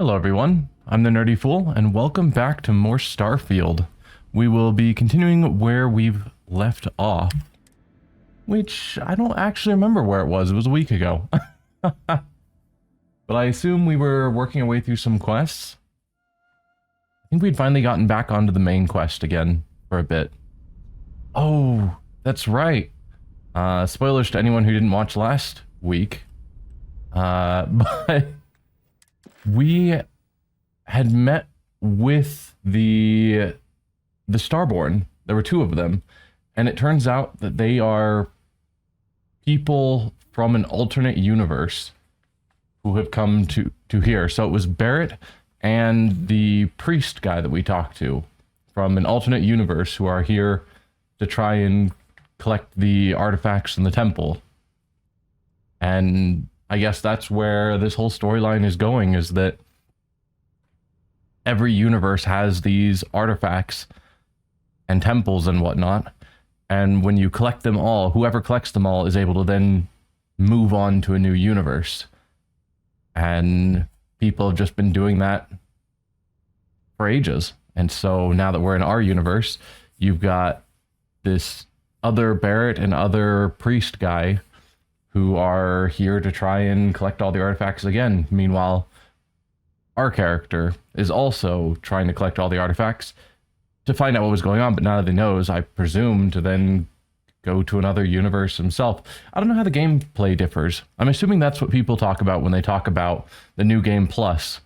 Hello everyone, I'm the Nerdy Fool, and welcome back to more Starfield. We will be continuing where we've left off, which I don't actually remember where it was a week ago. But I assume we were working our way through some quests. I think we'd finally gotten back onto the main quest again for a bit. Oh, that's right. Spoilers to anyone who didn't watch last week. But we had met with the Starborn. There were two of them, and it turns out that they are people from an alternate universe who have come to here. So it was Barrett and the priest guy that we talked to from an alternate universe who are here to try and collect the artifacts in the temple. And I guess that's where this whole storyline is going, is that every universe has these artifacts and temples and whatnot. And when you collect them all, whoever collects them all is able to then move on to a new universe. And people have just been doing that for ages. And so now that we're in our universe, you've got this other Barrett and other priest guy who are here to try and collect all the artifacts again. Meanwhile, our character is also trying to collect all the artifacts to find out what was going on, but now that he knows, I presume to then go to another universe himself. I don't know how the gameplay differs. I'm assuming that's what people talk about when they talk about the new game plus,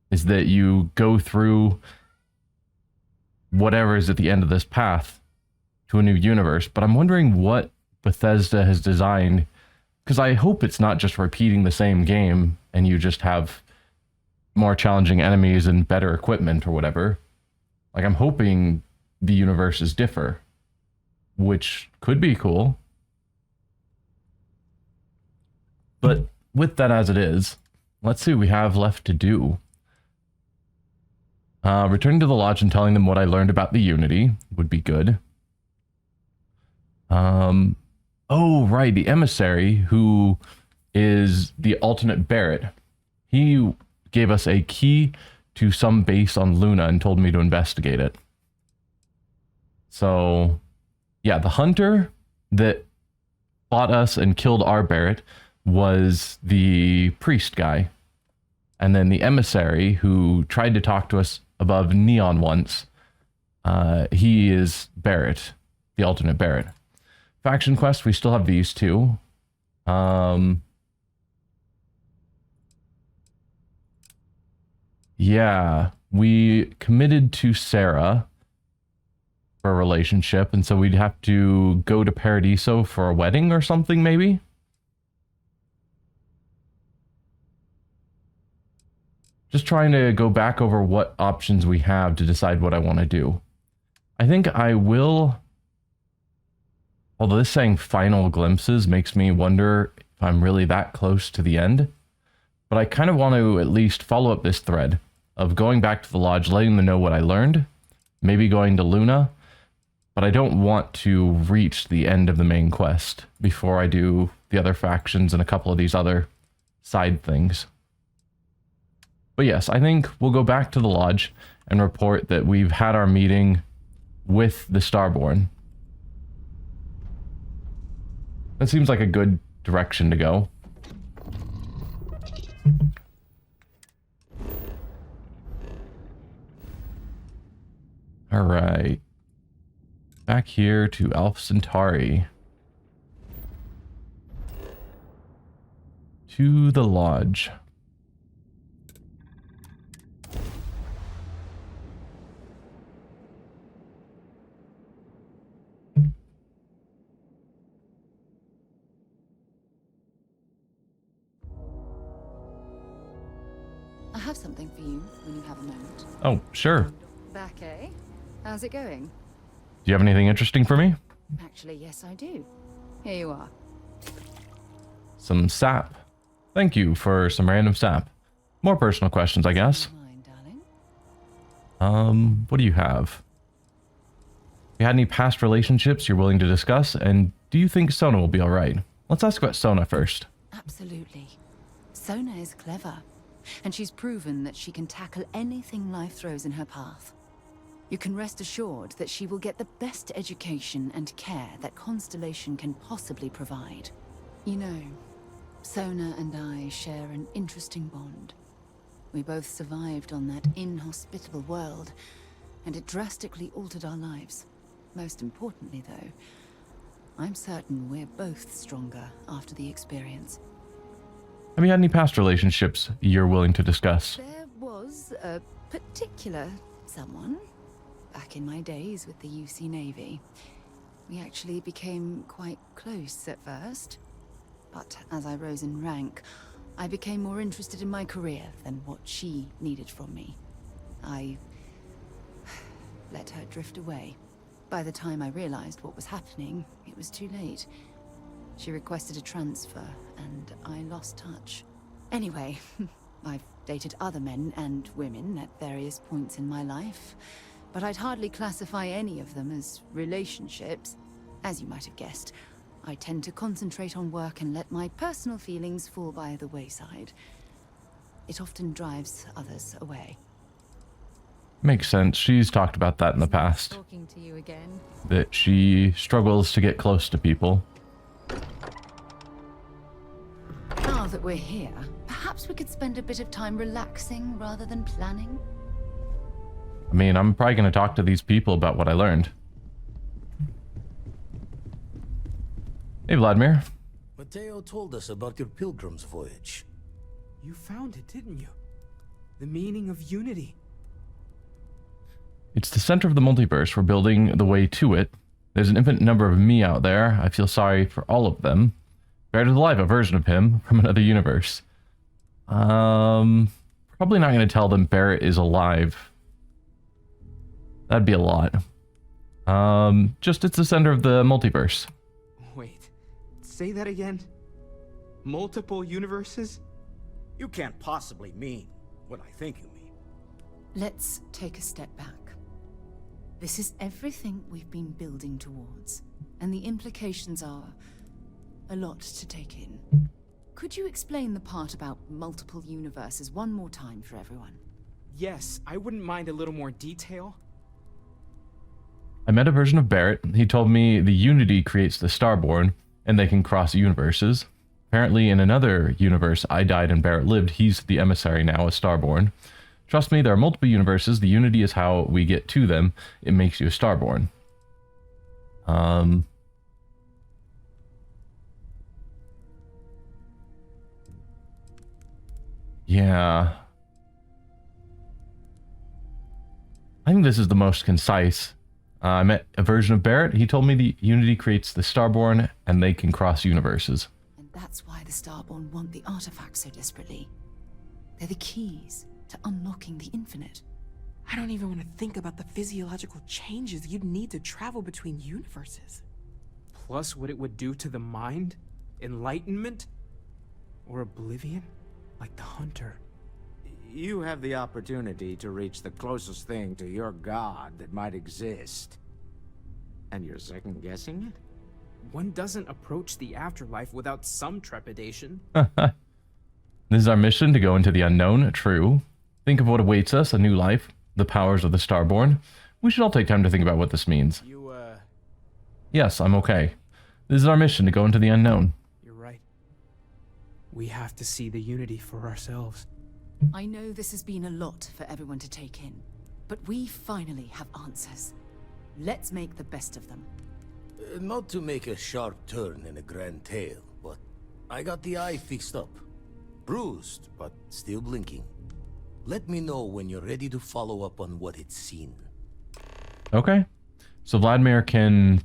is that you go through whatever is at the end of this path to a new universe. But I'm wondering what Bethesda has designed, because I hope it's not just repeating the same game and you just have more challenging enemies and better equipment or whatever. Like, I'm hoping the universes differ, which could be cool. But with that as it is, let's see what we have left to do. Returning to the lodge and telling them what I learned about the Unity would be good. Oh, right, the emissary, who is the alternate Barrett. He gave us a key to some base on Luna and told me to investigate it. So, yeah, the hunter that fought us and killed our Barrett was the priest guy. And then the emissary, who tried to talk to us above Neon once, he is Barrett, the alternate Barrett. Faction quest, we still have these two. Yeah, we committed to Sarah for a relationship, and so we'd have to go to Paradiso for a wedding or something, maybe? Just trying to go back over what options we have to decide what I want to do. I think I will... Although this saying final glimpses makes me wonder if I'm really that close to the end. But I kind of want to at least follow up this thread of going back to the lodge, letting them know what I learned, maybe going to Luna, but I don't want to reach the end of the main quest before I do the other factions and a couple of these other side things. But yes, I think we'll go back to the lodge and report that we've had our meeting with the Starborn. That seems like a good direction to go. Alright. Back here to Alpha Centauri. To the lodge. I have something for you when you have a moment. Oh, sure. Back, eh? How's it going? Do you have anything interesting for me? Actually, yes, I do. Here you are. Some sap. Thank you for some random sap. More personal questions, I guess. Mine, darling. What do you have? You had any past relationships you're willing to discuss? And do you think Sona will be alright? Let's ask about Sona first. Absolutely. Sona is clever. and she's proven that she can tackle anything life throws in her path. You can rest assured that she will get the best education and care that Constellation can possibly provide. You know, Sona and I share an interesting bond. We both survived on that inhospitable world, and it drastically altered our lives. Most importantly, though, I'm certain we're both stronger after the experience. Have you had any past relationships you're willing to discuss? There was a particular someone back in my days with the UC Navy. We actually became quite close at first, but as I rose in rank, I became more interested in my career than what she needed from me. I let her drift away. By the time I realized what was happening, it was too late. She requested a transfer, and I lost touch. Anyway, I've dated other men and women at various points in my life, but I'd hardly classify any of them as relationships. As you might have guessed, I tend to concentrate on work and let my personal feelings fall by the wayside. It often drives others away. Makes sense. She's talked about that in the past. Talking to you again. That she struggles to get close to people. Now that we're here, perhaps we could spend a bit of time relaxing rather than planning? I mean, I'm probably going to talk to these people about what I learned. Hey, Vladimir. Mateo told us about your pilgrim's voyage. You found it, didn't you? The meaning of unity. It's the center of the multiverse. We're building the way to it. There's an infinite number of me out there. I feel sorry for all of them. Barrett is alive, a version of him from another universe. Probably not going to tell them Barrett is alive. That'd be a lot. Just it's the center of the multiverse. Wait, say that again? Multiple universes? You can't possibly mean what I think you mean. Let's take a step back. This is everything we've been building towards, and the implications are a lot to take in. Could you explain the part about multiple universes one more time for everyone? Yes, I wouldn't mind a little more detail. I met a version of Barrett. He told me the Unity creates the Starborn, and they can cross universes. Apparently, in another universe, I died and Barrett lived. He's the emissary now, a Starborn. Trust me, there are multiple universes. The Unity is how we get to them. It makes you a Starborn. Yeah. I think this is the most concise. I met a version of Barrett. He told me the Unity creates the Starborn, and they can cross universes. And that's why the Starborn want the artifacts so desperately. They're the keys to unlocking the infinite. I don't even want to think about the physiological changes you'd need to travel between universes. Plus what it would do to the mind? Enlightenment? Or oblivion? Like the Hunter. You have the opportunity to reach the closest thing to your god that might exist. And you're second-guessing it? One doesn't approach the afterlife without some trepidation. This is our mission, to go into the unknown. True. Think of what awaits us, a new life, the powers of the Starborn. We should all take time to think about what this means. Yes, I'm okay. This is our mission, to go into the unknown. You're right. We have to see the Unity for ourselves. I know this has been a lot for everyone to take in, but we finally have answers. Let's make the best of them. Not to make a sharp turn in a grand tale, but I got the eye fixed up. Bruised, but still blinking. Let me know when you're ready to follow up on what it's seen. Okay. So Vladimir can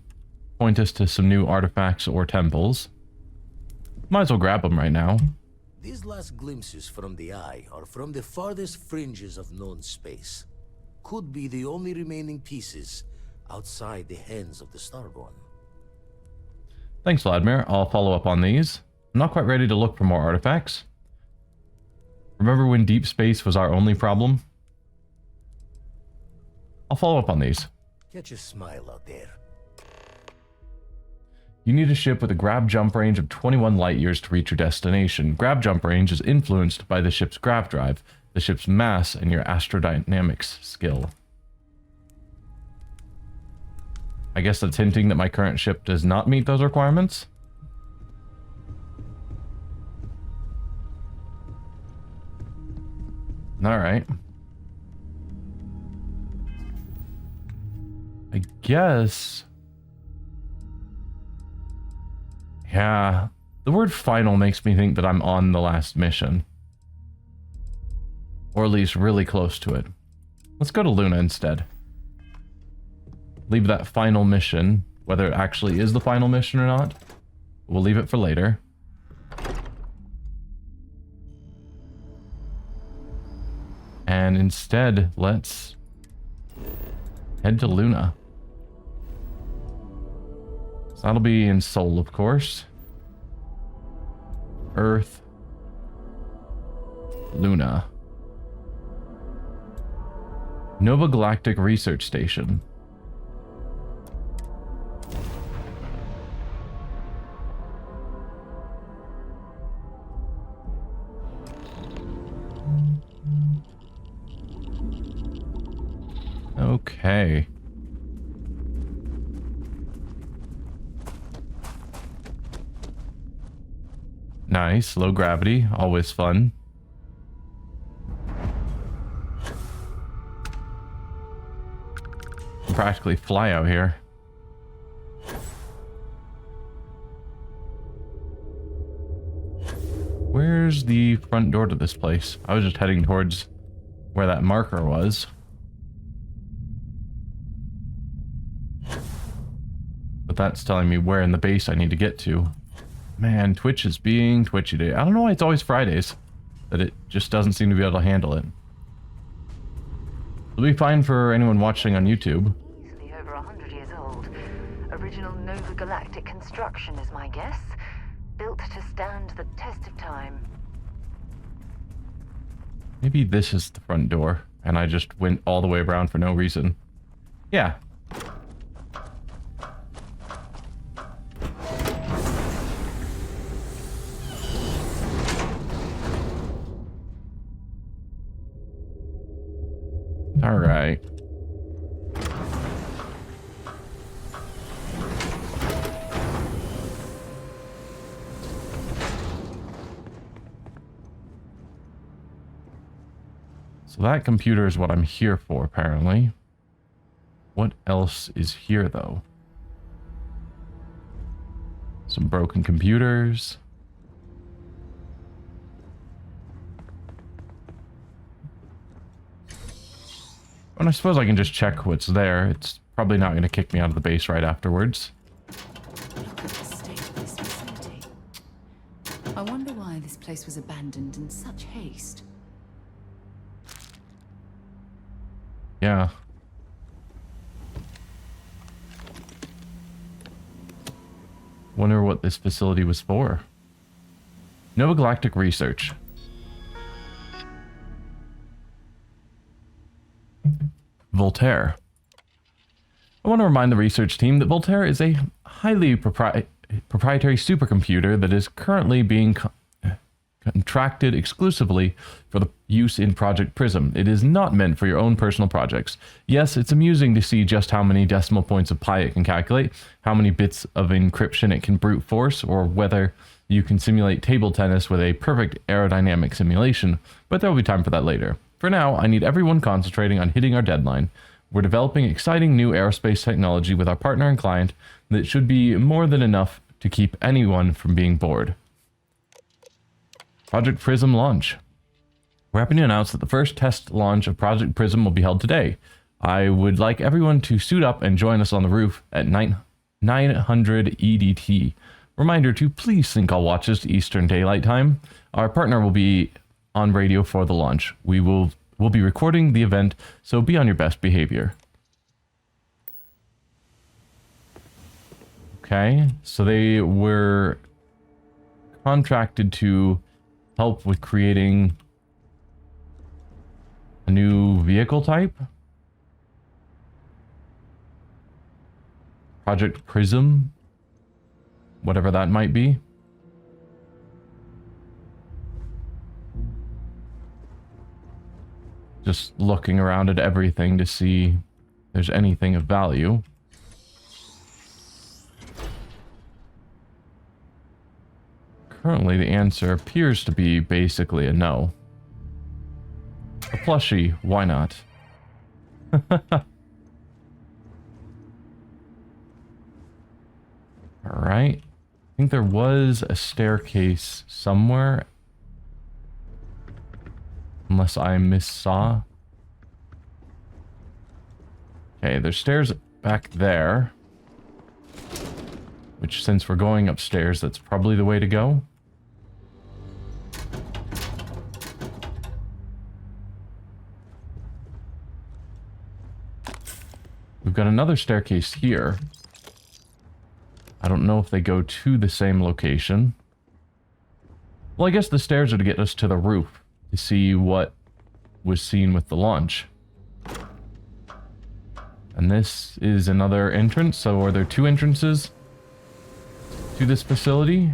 point us to some new artifacts or temples. Might as well grab them right now. These last glimpses from the eye are from the farthest fringes of known space. Could be the only remaining pieces outside the hands of the Starborn. Thanks, Vladimir. I'll follow up on these. I'm not quite ready to look for more artifacts. Remember when deep space was our only problem? I'll follow up on these. Catch a smile out there. You need a ship with a grab jump range of 21 light years to reach your destination. Grab jump range is influenced by the ship's grav drive, the ship's mass, and your astrodynamics skill. I guess that's hinting that my current ship does not meet those requirements. Alright. I guess... Yeah, the word final makes me think that I'm on the last mission. Or at least really close to it. Let's go to Luna instead. Leave that final mission, whether it actually is the final mission or not. We'll leave it for later. And instead, let's head to Luna. So that'll be in Sol, of course. Earth. Luna. Nova Galactic Research Station. Okay. Nice, low gravity, always fun. Can practically fly out here. Where's the front door to this place? I was just heading towards where that marker was. But that's telling me where in the base I need to get to. Man, Twitch is being twitchy today. I don't know why it's always Fridays. That it just doesn't seem to be able to handle it. It'll be fine for anyone watching on YouTube. Easily over 100 years old. Original Nova Galactic construction is my guess. Built to stand the test of time. Maybe this is the front door, and I just went all the way around for no reason. Yeah. All right. So that computer is what I'm here for, apparently. What else is here, though? Some broken computers. And I suppose I can just check what's there. It's probably not going to kick me out of the base right afterwards. Look at the state of this facility. I wonder why this place was abandoned in such haste. Yeah. Wonder what this facility was for. Nova Galactic Research. Voltaire. I want to remind the research team that Voltaire is a highly proprietary supercomputer that is currently being contracted exclusively for the use in Project Prism. It is not meant for your own personal projects. Yes, it's amusing to see just how many decimal points of pi it can calculate, how many bits of encryption it can brute force, or whether you can simulate table tennis with a perfect aerodynamic simulation, but there will be time for that later. For now, I need everyone concentrating on hitting our deadline. We're developing exciting new aerospace technology with our partner and client that should be more than enough to keep anyone from being bored. Project Prism launch. We're happy to announce that the first test launch of Project Prism will be held today. I would like everyone to suit up and join us on the roof at 900 EDT. Reminder to please sync all watches to Eastern Daylight Time. Our partner will be on radio for the launch. We'll be recording the event, so be on your best behavior. Okay, so they were contracted to help with creating a new vehicle type. Project Prism. whatever that might be. Just looking around at everything to see if there's anything of value. Currently, the answer appears to be basically a no. A plushie, why not? Alright. I think there was a staircase somewhere. Unless I missaw. Okay, there's stairs back there. Which, since we're going upstairs, that's probably the way to go. We've got another staircase here. I don't know if they go to the same location. Well, I guess the stairs are to get us to the roof to see what was seen with the launch. And this is another entrance, so are there two entrances to this facility?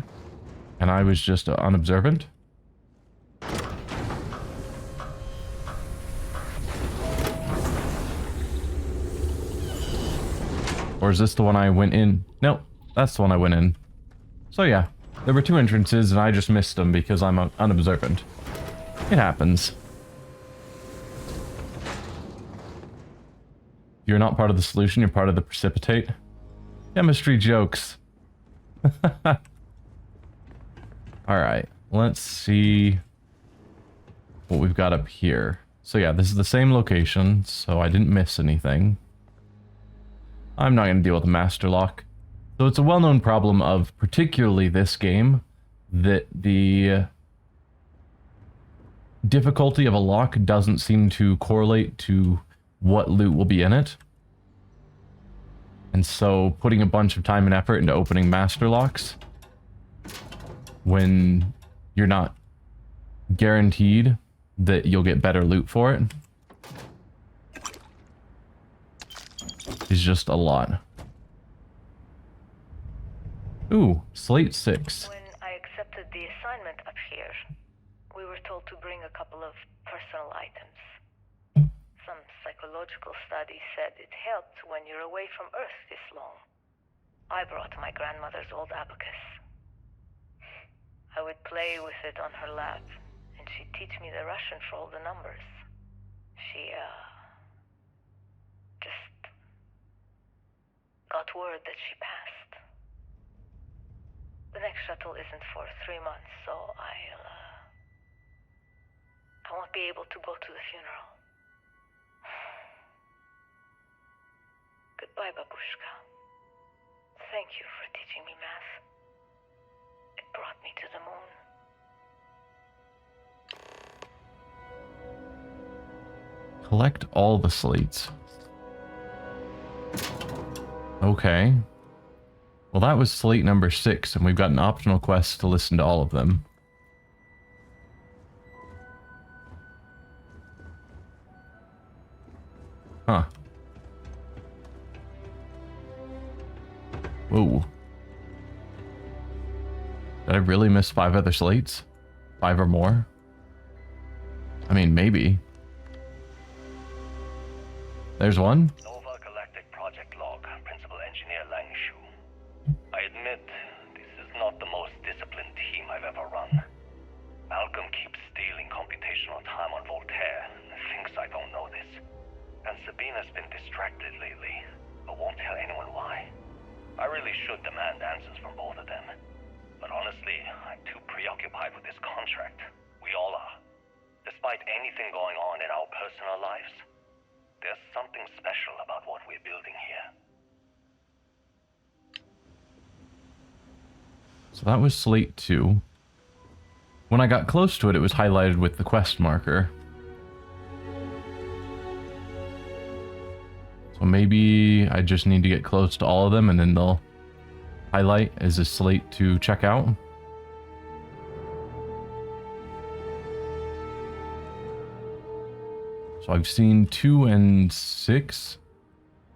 And I was just unobservant. Or is this the one I went in? No, that's the one I went in. So yeah, there were two entrances and I just missed them because I'm unobservant. It happens. You're not part of the solution, you're part of the precipitate. Chemistry jokes. Alright, let's see what we've got up here. So yeah, this is the same location, so I didn't miss anything. I'm not going to deal with the master lock. So it's a well-known problem of particularly this game that the difficulty of a lock doesn't seem to correlate to what loot will be in it. And so putting a bunch of time and effort into opening master locks when you're not guaranteed that you'll get better loot for it is just a lot. Ooh, Slate 6. When I accepted the assignment up here, we were told to bring a couple of personal items. Some psychological study said it helped when you're away from Earth this long. I brought my grandmother's old abacus. I would play with it on her lap, and she'd teach me the Russian for all the numbers. She, just got word that she passed. The next shuttle isn't for 3 months, so I won't be able to go to the funeral. Goodbye, babushka. Thank you for teaching me math. It brought me to the moon. Collect all the slates. Okay. Well, that was slate number 6, and we've got an optional quest to listen to all of them. Huh. Whoa. Did I really miss 5 other slates? 5 or more? I mean, maybe. There's one. Nova Galactic Project Log, Principal Engineer Lang Shu. I admit, this is not the most disciplined team I've ever run. Malcolm keeps stealing computational time on Voltaire and thinks I don't know this. And Sabina's been distracted lately, but won't tell anyone why. I really should demand answers from both of them. But honestly, I'm too preoccupied with this contract. We all are. Despite anything going on in our personal lives, there's something special about what we're building here. So that was slate 2. When I got close to it, it was highlighted with the quest marker. So maybe I just need to get close to all of them and then they'll highlight as a slate to check out. So I've seen 2 and 6.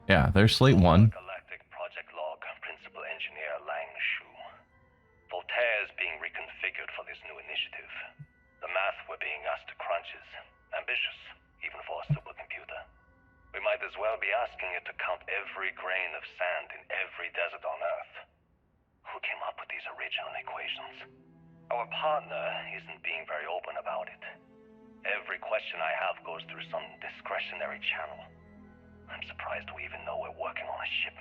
Yeah, there's slate 1. Galactic Project Log, Principal Engineer Lang Shu. basically asking you to count every grain of sand in every desert on Earth. Who came up with these original equations? Our partner isn't being very open about it. Every question I have goes through some discretionary channel. I'm surprised we even know we're working on a ship.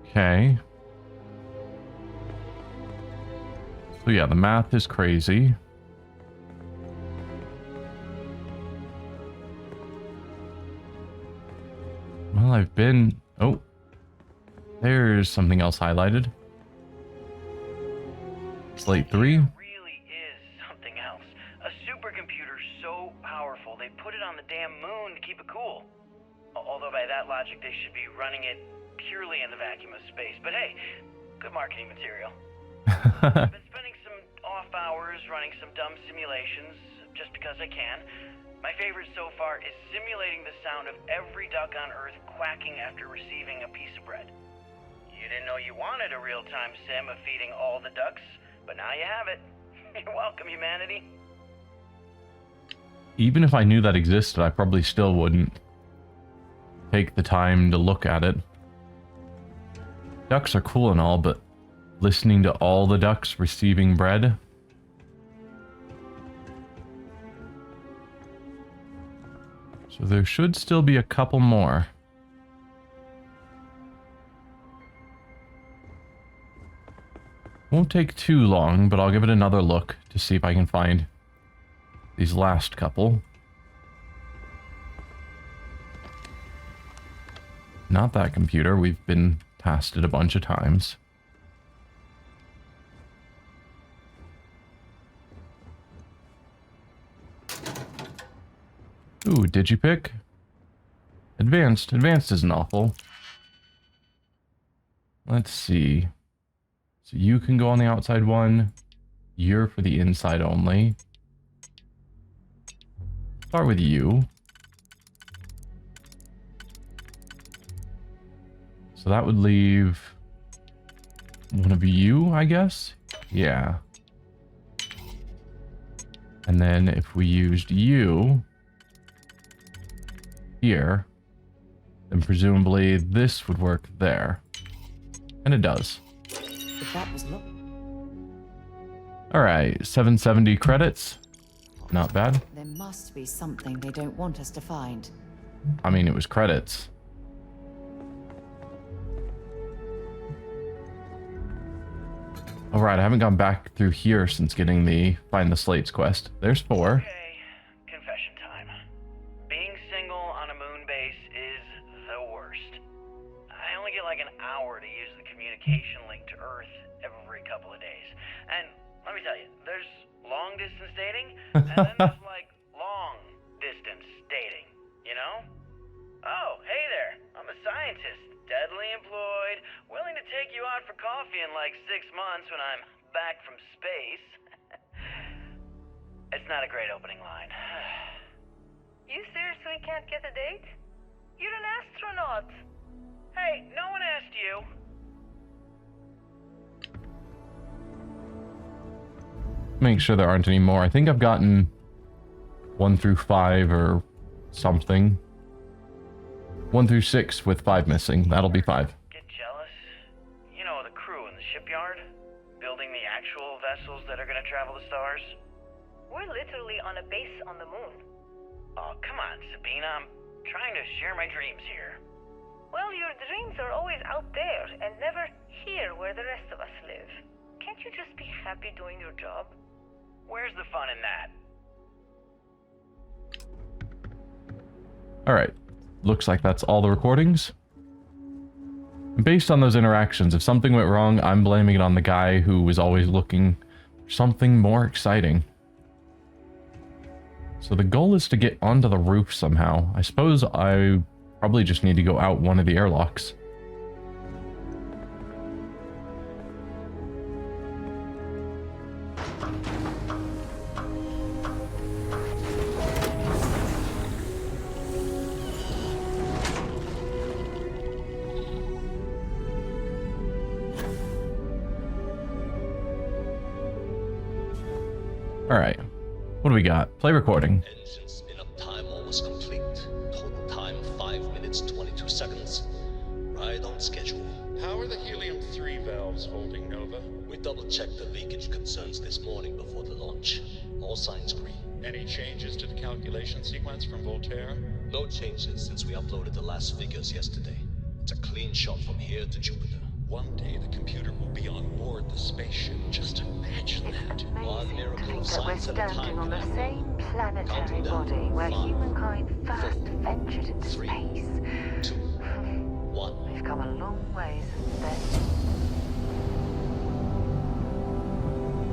Okay. So yeah, the math is crazy. Well, I've been... Oh. There's something else highlighted. Slate 3. Really is something else. A supercomputer so powerful they put it on the damn moon to keep it cool. Although by that logic they should be running it purely in the vacuum of space. But hey, good marketing material. I've been spending some off hours running some dumb simulations just because I can. My favorite so far is simulating the sound of every duck on Earth quacking after receiving a piece of bread. You didn't know you wanted a real-time sim of feeding all the ducks, but now you have it. You're welcome, humanity. Even if I knew that existed, I probably still wouldn't take the time to look at it. Ducks are cool and all, but listening to all the ducks receiving bread? So there should still be a couple more. Won't take too long, but I'll give it another look to see if I can find these last couple. Not that computer. We've been past it a bunch of times. Ooh, digipick? Advanced. Advanced isn't awful. Let's see. So you can go on the outside one. You're for the inside only. Start with you. So that would leave one of you, I guess? Yeah. And then if we used you here, then presumably this would work there. And it does. If that was not... Alright, 770 credits. Not bad. There must be something they don't want us to find. I mean, it was credits. Alright, I haven't gone back through here since getting the Find the Slates quest. There's 4. Okay, confession time. Being single on a moon base is the worst. I only get like an hour to use the communication link to Earth every couple of days. And let me tell you, there's long distance dating, and then there's like long distance dating, you know? Oh, hey there, I'm a scientist, deadly employed, willing to take you out for coffee in like 6 months when I'm back from space. It's not a great opening line. You seriously can't get a date? You're an astronaut. Hey, no one asked you. Make sure there aren't any more. I think I've gotten 1 through 5 or something. 1 through 6 with 5 missing. That'll be 5. Get jealous? You know, the crew in the shipyard? Building the actual vessels that are gonna travel the stars? We're literally on a base on the moon. Oh, come on, Sabina. I'm trying to share my dreams here. Well, your dreams are always out there and never here where the rest of us live. Can't you just be happy doing your job? Where's the fun in that? Alright. Looks like that's all the recordings. Based on those interactions, if something went wrong, I'm blaming it on the guy who was always looking for something more exciting. So the goal is to get onto the roof somehow. I suppose I probably just need to go out one of the airlocks. Alright, what do we got? Play recording. And since enough time almost complete, valves holding, Nova? We double-checked the leakage concerns this morning before the launch. All signs green. Any changes to the calculation sequence from Voltaire? No changes since we uploaded the last figures yesterday. It's a clean shot from here to Jupiter. One day the computer will be on board the spaceship. Just imagine that. One miracle of science at a time. On the same planetary body where humankind first ventured into space. 2, 1. We've come a long ways since then.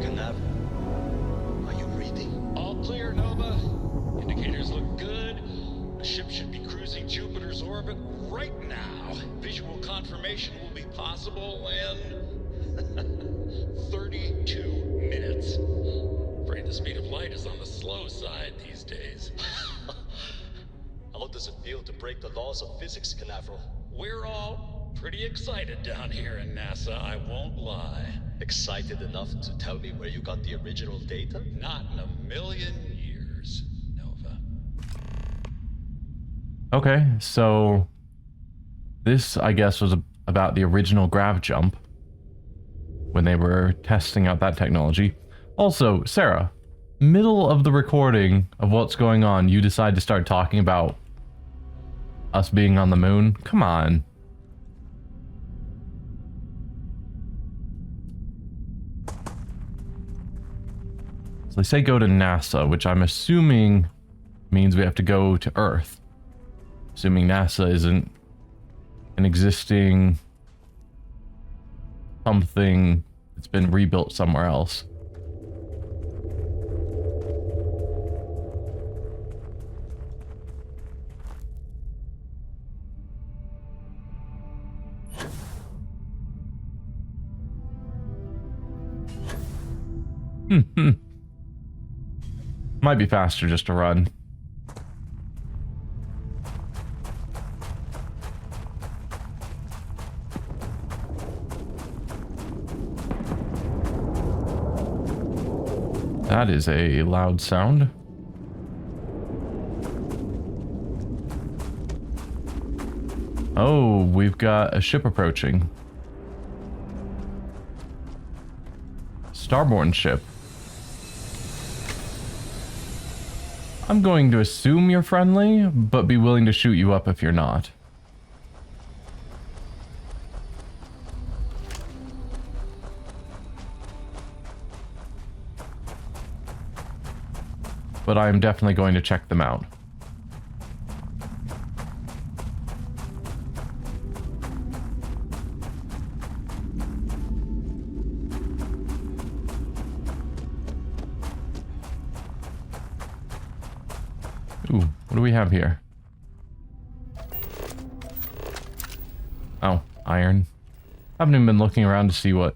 Canaveral, are you reading? All clear, Nova. Indicators look good. The ship should be cruising Jupiter's orbit right now. Visual confirmation will be possible in 32 minutes. Afraid the speed of light is on the slow side these days. How does it feel to break the laws of physics, Canaveral? We're all pretty excited down here in NASA, I won't lie. Excited enough to tell me where you got the original data? Not in a million years, Nova. Okay, so this, I guess, was about the original grav jump when they were testing out that technology. Also, Sarah, middle of the recording of what's going on, you decide to start talking about us being on the moon? Come on. So they say go to NASA, which I'm assuming means we have to go to Earth. Assuming NASA isn't an existing something that's been rebuilt somewhere else. Might be faster just to run. That is a loud sound. Oh, we've got a ship approaching. Starborn ship. I'm going to assume you're friendly, but be willing to shoot you up if you're not. But I'm definitely going to check them out. Ooh, what do we have here? Oh, iron. Haven't even been looking around to see what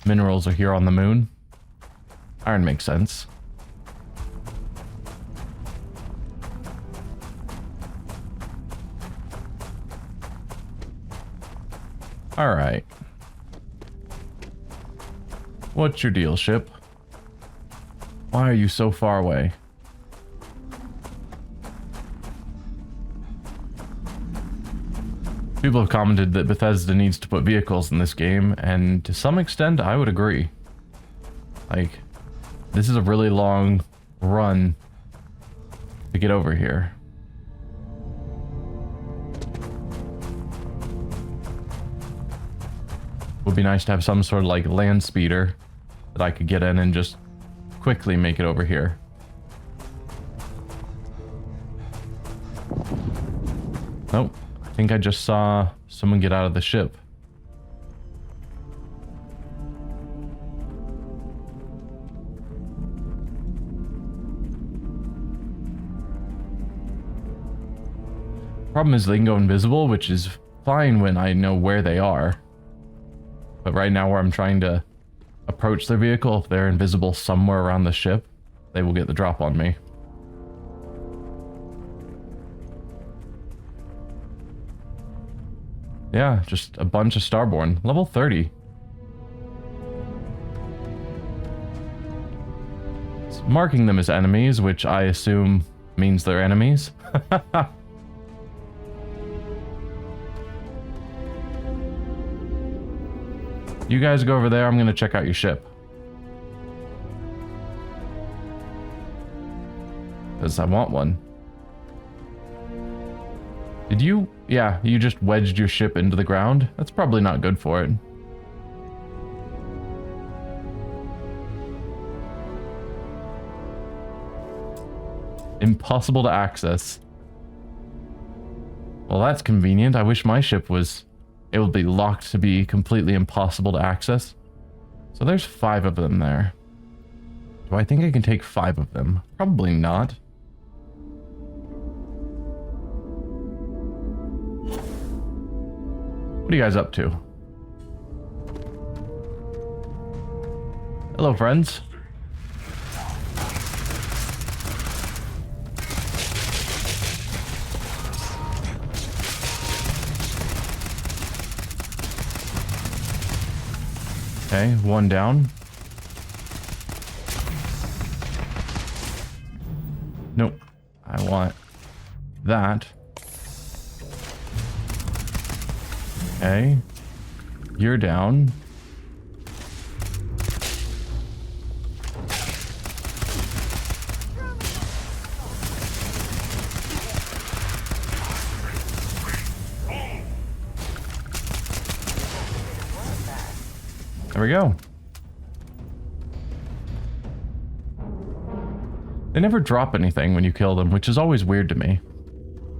minerals are here on the moon. Iron makes sense. Alright. What's your deal, ship? Why are you so far away? People have commented that Bethesda needs to put vehicles in this game, and to some extent, I would agree. Like, this is a really long run to get over here. Would be nice to have some sort of like land speeder that I could get in and just quickly make it over here. Nope. I think I just saw someone get out of the ship. Problem is they can go invisible, which is fine when I know where they are. But right now where I'm trying to approach their vehicle, if they're invisible somewhere around the ship, they will get the drop on me. Yeah, just a bunch of Starborn. Level 30. It's marking them as enemies, which I assume means they're enemies. You guys go over there. I'm going to check out your ship. Because I want one. Did you? Yeah, you just wedged your ship into the ground. That's probably not good for it. Impossible to access. Well, that's convenient. I wish my ship was able to be locked to be completely impossible to access. So there's 5 of them there. Do I think I can take 5 of them? Probably not. What are you guys up to? Hello, friends. Okay, 1 down. Nope. I want that. Okay. You're down. There we go. They never drop anything when you kill them, which is always weird to me.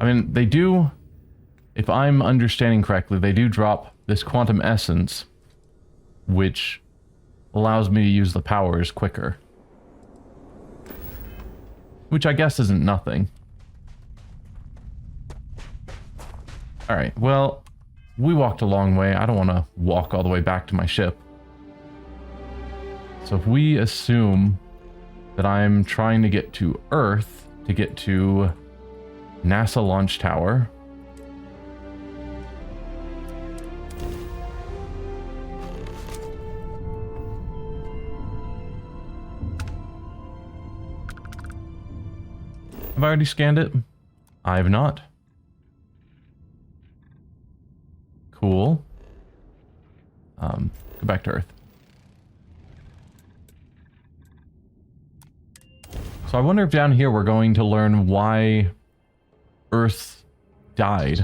I mean, they do, if I'm understanding correctly, they do drop this quantum essence, which allows me to use the powers quicker. Which I guess isn't nothing. Alright, well, we walked a long way. I don't want to walk all the way back to my ship. So if we assume that I'm trying to get to Earth to get to NASA launch tower. Have I already scanned it? I have not. Cool. Go back to Earth. So I wonder if down here we're going to learn why Earth died.